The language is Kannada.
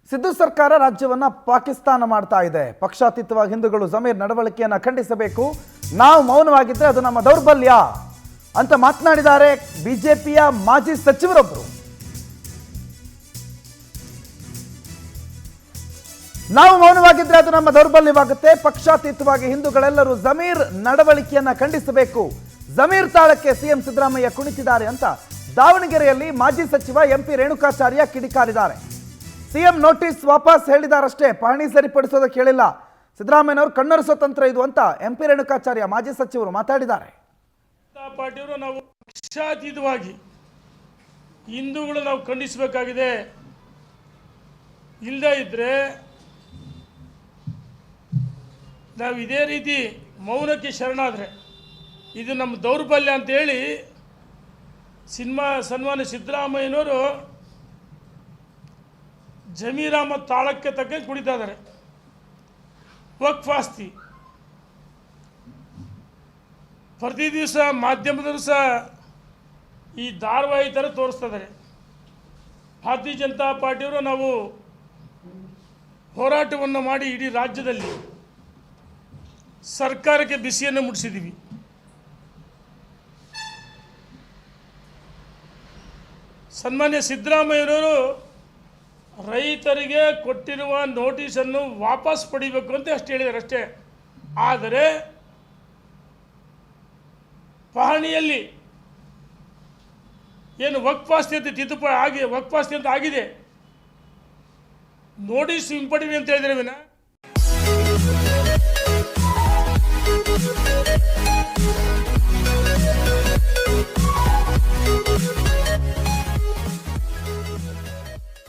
ಸಿದ್ದು ಸರ್ಕಾರ ರಾಜ್ಯವನ್ನ ಪಾಕಿಸ್ತಾನ ಮಾಡ್ತಾ ಇದೆ. ಪಕ್ಷಾತೀತವಾಗಿ ಹಿಂದೂಗಳು ಜಮೀರ್ ನಡವಳಿಕೆಯನ್ನು ಖಂಡಿಸಬೇಕು. ನಾವು ಮೌನವಾಗಿದ್ದರೆ ಅದು ನಮ್ಮ ದೌರ್ಬಲ್ಯ ಅಂತ ಮಾತನಾಡಿದ್ದಾರೆ ಬಿಜೆಪಿಯ ಮಾಜಿ ಸಚಿವರೊಬ್ಬರು. ನಾವು ಮೌನವಾಗಿದ್ದರೆ ಅದು ನಮ್ಮ ದೌರ್ಬಲ್ಯವಾಗುತ್ತೆ. ಪಕ್ಷಾತೀತವಾಗಿ ಹಿಂದೂಗಳೆಲ್ಲರೂ ಜಮೀರ್ ನಡವಳಿಕೆಯನ್ನ ಖಂಡಿಸಬೇಕು. ಜಮೀರ್ ತಾಳಕ್ಕೆ ಸಿಎಂ ಸಿದ್ದರಾಮಯ್ಯ ಕುಣಿತಿದ್ದಾರೆ ಅಂತ ದಾವಣಗೆರೆಯಲ್ಲಿ ಮಾಜಿ ಸಚಿವ ಎಂಪಿ ರೇಣುಕಾಚಾರ್ಯ ಕಿಡಿಕಾರಿದ್ದಾರೆ. ಸಿಎಂ ನೋಟಿಸ್ ವಾಪಸ್ ಹೇಳಿದಾರಷ್ಟೇ, ಪಹಣಿ ಸರಿಪಡಿಸೋದಕ್ಕೆ ಹೇಳಿಲ್ಲ. ಸಿದ್ದರಾಮಯ್ಯನವರು ಕಣ್ಣೊರೆಸೋ ತಂತ್ರ ಇದು ಅಂತ ಎಂಪಿ ರೇಣುಕಾಚಾರ್ಯ ಮಾಜಿ ಸಚಿವರು ಮಾತಾಡಿದ್ದಾರೆ. ಪಾರ್ಟಿಯವರು ನಾವು ಪಕ್ಷಾತೀತವಾಗಿ ಹಿಂದೂಗಳು ನಾವು ಖಂಡಿಸಬೇಕಾಗಿದೆ. ಇಲ್ಲದೇ ಇದ್ರೆ ನಾವು ಇದೇ ರೀತಿ ಮೌನಕ್ಕೆ ಶರಣಾದರೆ ಇದು ನಮ್ಮ ದೌರ್ಬಲ್ಯ ಅಂತೇಳಿ ಸನ್ಮಾನ್ಯ ಸಿದ್ದರಾಮಯ್ಯನವರು ಜಮೀರ್ ಅಹ್ಮದ್ ತಾಳಕ್ಕೆ ತಕ್ಕ ಕುಡಿತಾ ಇದ್ದಾರೆ. ವಕ್ಫ್ ಆಸ್ತಿ ಪ್ರತಿ ದಿವಸ ಮಾಧ್ಯಮದಲ್ಲೂ ಸಹ ಈ ಧಾರಾವಾಹಿ ಥರ ತೋರಿಸ್ತಾ ಇದ್ದಾರೆ. ಭಾರತೀಯ ಜನತಾ ಪಾರ್ಟಿಯವರು ನಾವು ಹೋರಾಟವನ್ನು ಮಾಡಿ ಇಡೀ ರಾಜ್ಯದಲ್ಲಿ ಸರ್ಕಾರಕ್ಕೆ ಬಿಸಿಯನ್ನು ಮುಟ್ಟಿಸಿದ್ದೀವಿ. ಸನ್ಮಾನ್ಯ ಸಿದ್ದರಾಮಯ್ಯನವರು ರೈತರಿಗೆ ಕೊಟ್ಟಿರುವ ನೋಟಿಸನ್ನು ವಾಪಸ್ ಪಡಿಬೇಕು ಅಂತ ಅಷ್ಟು ಹೇಳಿದ್ದಾರೆ ಅಷ್ಟೇ. ಆದರೆ ಪಹಣಿಯಲ್ಲಿ ಏನು ವಕ್ಫ್ ಆಸ್ತಿ ಅಂತ ತಿದ್ದುಪಡಿ ಆಗಿ ವಕ್ಫ್ ಆಸ್ತಿ ಅಂತ ಆಗಿದೆ, ನೋಟಿಸ್ ಹಿಂಪಡೀರಿ ಅಂತ ಹೇಳಿದರೆ ವಿನ